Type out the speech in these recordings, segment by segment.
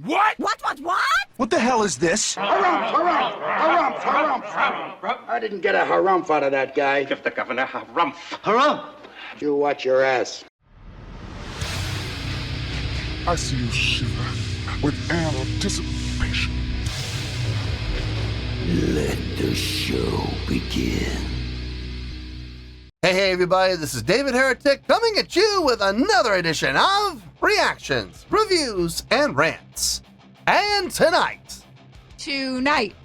What? What? What the hell is this? Harumph. I didn't get a harumph out of that guy. Give the governor harumph. Harumph! You watch your ass. I see you shiver with anticipation. Let the show begin. Hey everybody, this is David Heretic coming at you with another edition of Reactions, Reviews, and Rants. And tonight,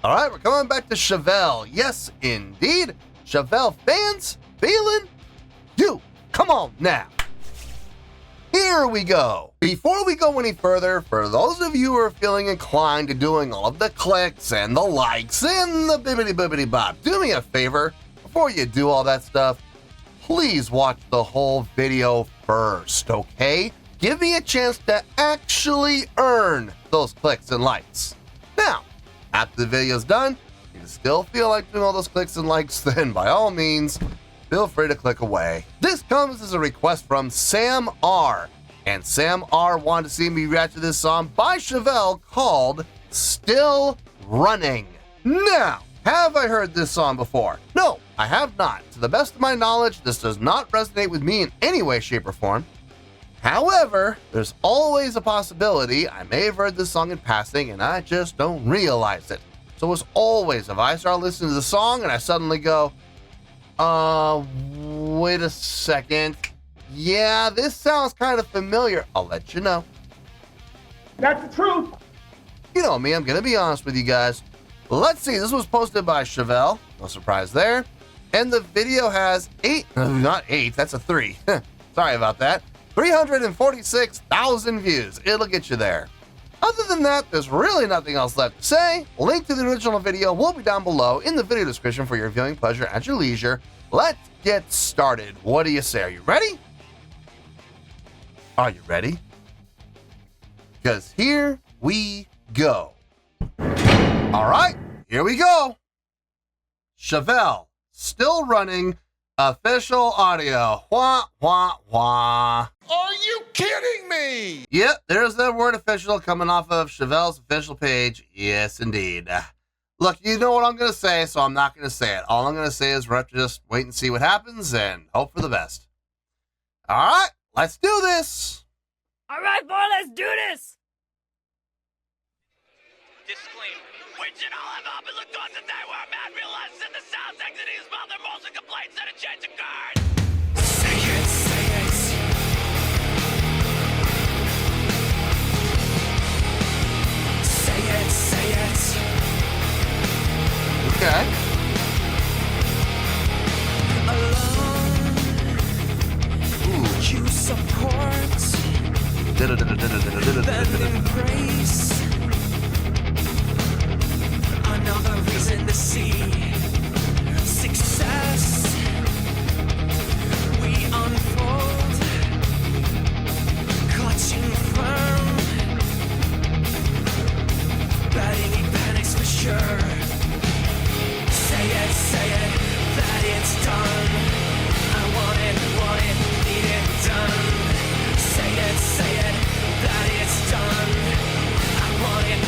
alright, we're coming back to Chevelle. Yes, indeed, Chevelle Fans FEELIN YOU. Come on now. Here we go. Before we go any further, for those of you who are feeling inclined to doing all of the clicks and the likes and the bibbity-bibbity-bop, do me a favor, before you do all that stuff, please watch the whole video first, okay? Give me a chance to actually earn those clicks and likes. Now, after the video's done, if you still feel like doing all those clicks and likes, then by all means, feel free to click away. This comes as a request from Sam R. And Sam R wanted to see me react to this song by Chevelle called Still Running. Now, have I heard this song before? No, I have not. To the best of my knowledge, this does not resonate with me in any way, shape, or form. However, there's always a possibility I may have heard this song in passing and I just don't realize it. So as always, if I start listening to the song and I suddenly go, wait a second. Yeah, this sounds kind of familiar. I'll let you know. That's the truth. You know me, I'm gonna be honest with you guys. Let's see, this was posted by Chevelle. No surprise there. And the video has not eight, that's a 3. Sorry about that. 346,000 views. It'll get you there. Other than that, there's really nothing else left to say. Link to the original video will be down below in the video description for your viewing pleasure at your leisure. Let's get started. What do you say? Are you ready? Are you ready? Because here we go. All right, here we go. Chevelle, Still Running, official audio. Wah, wah, wah. Are you kidding me? Yep, there's the word official coming off of Chevelle's official page. Yes, indeed. Look, you know what I'm going to say, so I'm not going to say it. All I'm going to say is we're going to just wait and see what happens and hope for the best. All right, let's do this. All right, boy, let's do this. Disclaimer. We should all have opened the doors that they were mad, realized that the sounds exiting his mouth are mostly complaints that a change occurred. Say it, say it. Say it, say it. Okay. Alone, you support, then embrace. Another reason to see success. We unfold, clutching firm, betting he panics for sure. Say it, that it's done. I want it, need it done. Say it, that it's done. I want it,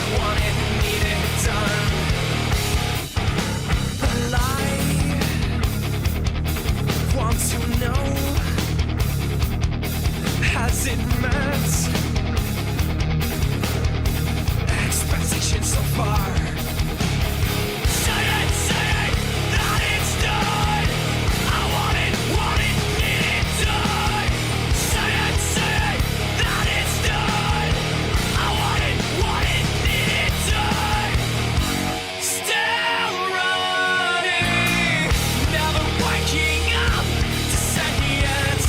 need it done. Want to know, has it met expectations so far? Say it, that it's done. I want it, need it done. Say it, that it's done. I want it, need it done. Still running, never waking up to say it.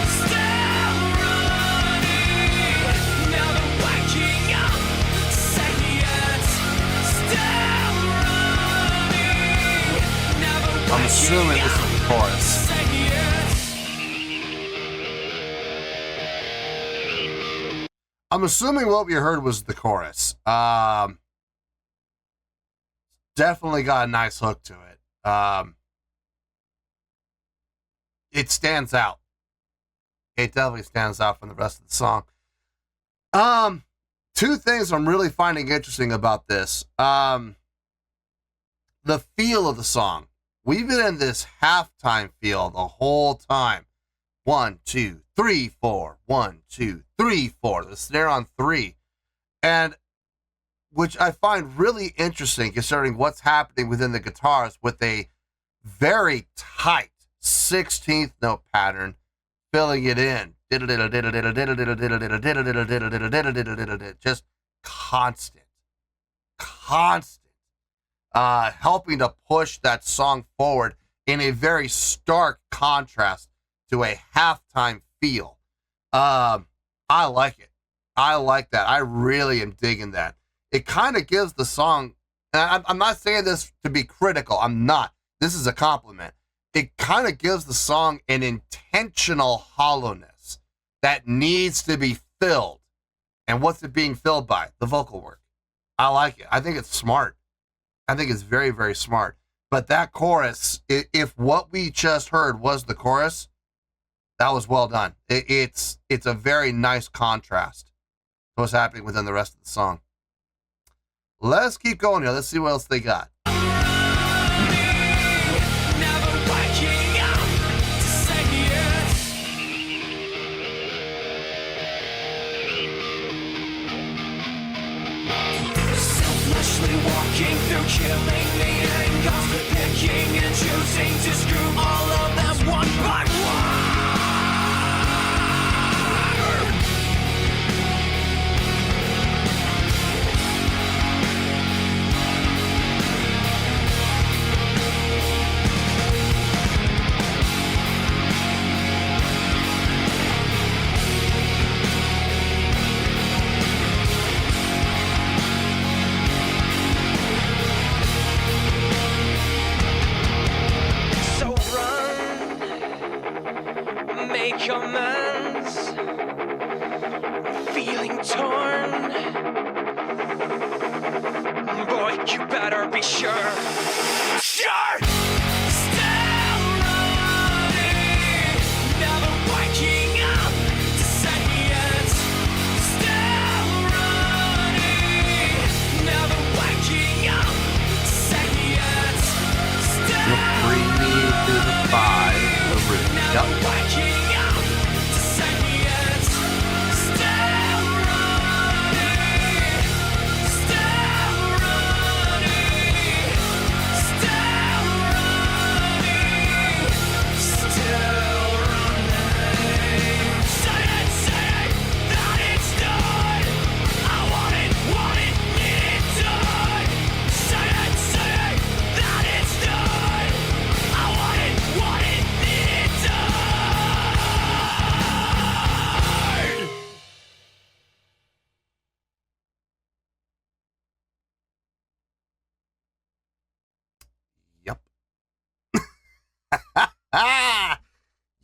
Still running, never waking up to say it. Still running, never waking I'm assuming this is the chorus. to say it. I'm assuming what we heard was the chorus. Definitely got a nice hook to it. It stands out. It definitely stands out from the rest of the song. Two things I'm really finding interesting about this. The feel of the song. We've been in this halftime feel the whole time. 1, 2, 3, 4. 1, 2, 3, 4. The snare on 3. And which I find really interesting considering what's happening within the guitars with a very tight 16th note pattern, filling it in. Just constant, helping to push that song forward in a very stark contrast to a halftime feel. I like it. I like that. I really am digging that. It kind of gives the song, and I'm not saying this to be critical. I'm not. This is a compliment. It kind of gives the song an intentional hollowness that needs to be filled. And what's it being filled by? The vocal work. I like it. I think it's smart. I think it's very, very smart. But that chorus, if what we just heard was the chorus, that was well done. It's a very nice contrast to what's happening within the rest of the song. Let's keep going here. Let's see what else they got. Walking through, killing the angles, picking and choosing to screw all of them one by one. Make amends, feeling torn. Boy, you better be sure. Sure! Still running, never waking up to say it. Still running, never waking up to say it. Still running, never waking up.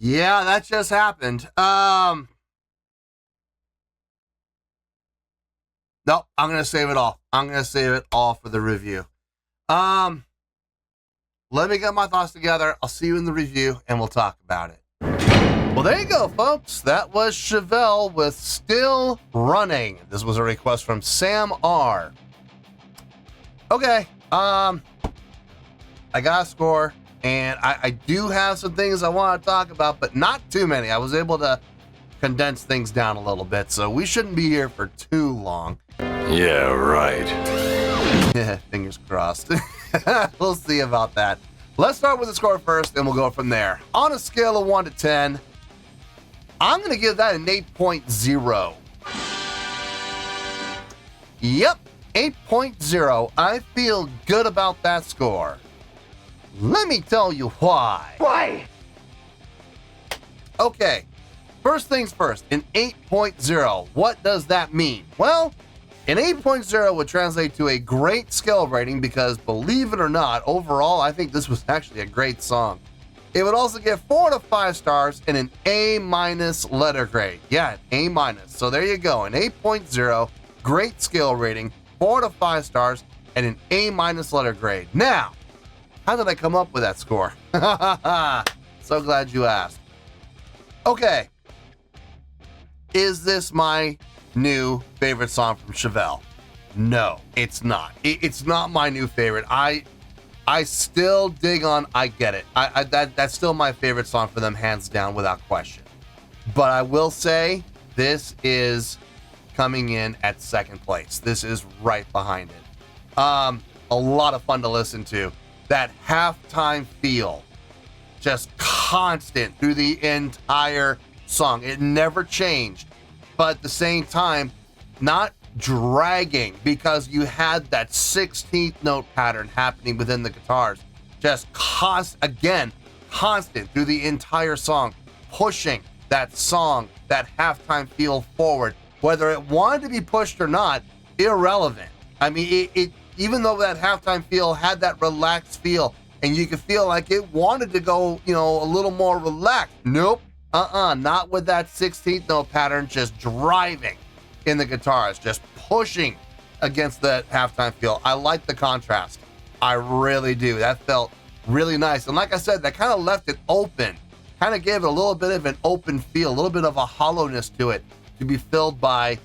Yeah, that just happened. No, I'm going to save it all. I'm going to save it all for the review. Let me get my thoughts together. I'll see you in the review and we'll talk about it. Well, there you go, folks. That was Chevelle with Still Running. This was a request from Sam R. Okay. I got a score. And I do have some things I want to talk about, but not too many. I was able to condense things down a little bit, so we shouldn't be here for too long. Yeah, right. Fingers crossed. We'll see about that. Let's start with the score first, and we'll go from there. On a scale of 1 to 10, I'm going to give that an 8.0. Yep, 8.0. I feel good about that score. Let me tell you why. Why? Okay, first things first, an 8.0. What does that mean? Well, an 8.0 would translate to a great skill rating because, believe it or not, overall, I think this was actually a great song. It would also get 4 out of 5 stars and an A- letter grade. Yeah, an A-. So there you go, an 8.0, great skill rating, 4 out of 5 stars, and an A- letter grade. Now, how did I come up with that score? So glad you asked. Okay. Is this my new favorite song from Chevelle. No, it's not. It's not my new favorite. I still dig on I Get It. That's still my favorite song for them, hands down, without question. But I will say this is coming in at second place. This is right behind it. A lot of fun to listen to. That halftime feel, just constant through the entire song. It never changed, but at the same time, not dragging, because you had that 16th note pattern happening within the guitars. Just constant through the entire song, pushing that song, that halftime feel forward. Whether it wanted to be pushed or not, irrelevant. I mean, it even though that halftime feel had that relaxed feel, and you could feel like it wanted to go, a little more relaxed. Nope. Not with that 16th note pattern just driving in the guitars, just pushing against that halftime feel. I like the contrast. I really do. That felt really nice. And like I said, that kind of left it open, kind of gave it a little bit of an open feel, a little bit of a hollowness to it, to be filled by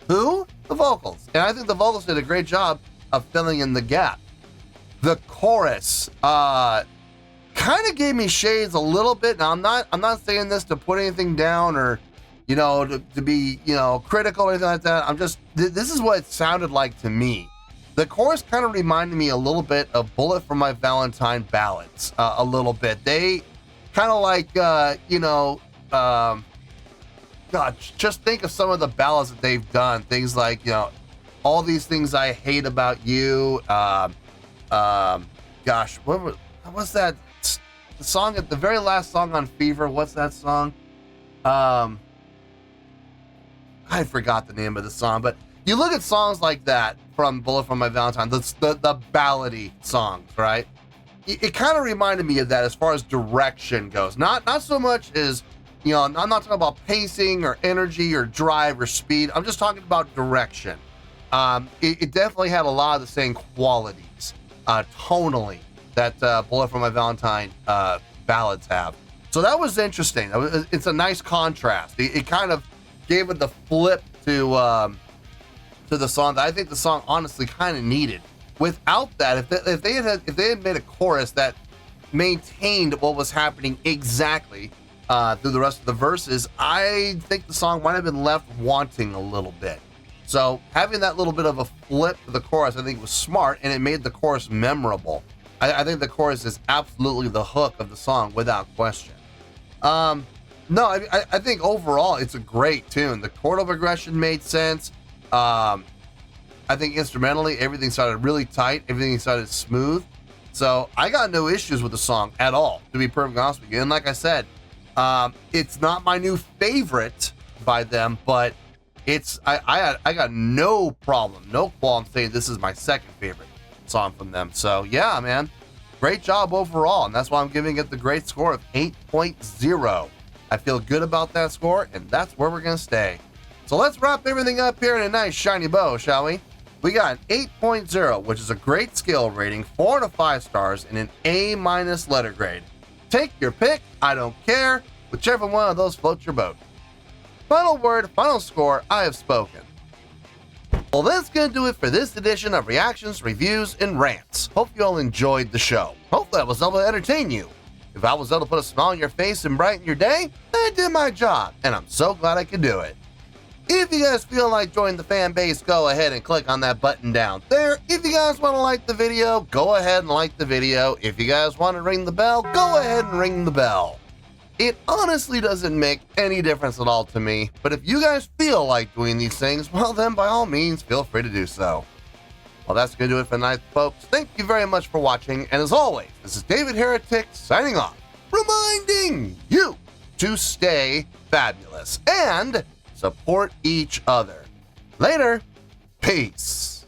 who? The vocals. And I think the vocals did a great job of filling in the gap. The chorus kind of gave me shades a little bit. Now I'm not saying this to put anything down or to be critical or anything like that. This is what it sounded like to me. The chorus kind of reminded me a little bit of Bullet for My Valentine ballads, a little bit. They kind of like God, just think of some of the ballads that they've done. Things like, All These Things I Hate About You. Gosh, what was that? The song, the very last song on Fever. What's that song? I forgot the name of the song, but you look at songs like that from Bullet for My Valentine, the ballady songs, right? It kind of reminded me of that as far as direction goes. Not so much as, I'm not talking about pacing or energy or drive or speed. I'm just talking about direction. It definitely had a lot of the same qualities tonally that Bullet for My Valentine ballads have. So that was interesting. It's a nice contrast. It kind of gave it the flip to the song that I think the song honestly kind of needed. Without that, if they had made a chorus that maintained what was happening exactly through the rest of the verses, I think the song might have been left wanting a little bit. So having that little bit of a flip to the chorus, I think was smart, and it made the chorus memorable. I think the chorus is absolutely the hook of the song without question. I think overall it's a great tune. The chordal progression made sense. I think instrumentally everything sounded really tight. Everything sounded smooth. So I got no issues with the song at all, to be perfectly honest with you. And like I said, it's not my new favorite by them, but I got no problem, no qualm saying this is my second favorite song from them. So yeah, man, great job overall, and that's why I'm giving it the great score of 8.0. I feel good about that score, and that's where we're gonna stay. So let's wrap everything up here in a nice shiny bow, shall we? We got an 8.0, which is a great skill rating, 4 to 5 stars, and an A- letter grade. Take your pick, I don't care, whichever one of those floats your boat. Final word, final score, I have spoken. Well, that's going to do it for this edition of Reactions, Reviews, and Rants. Hope you all enjoyed the show. Hopefully I was able to entertain you. If I was able to put a smile on your face and brighten your day, I did my job, and I'm so glad I could do it. If you guys feel like joining the fan base, go ahead and click on that button down there. If you guys want to like the video, go ahead and like the video. If you guys want to ring the bell, go ahead and ring the bell. It honestly doesn't make any difference at all to me, but if you guys feel like doing these things, well then by all means, feel free to do so. Well, that's going to do it for tonight, folks. Thank you very much for watching, and as always, this is David Heretic signing off, reminding you to stay fabulous and support each other. Later. Peace.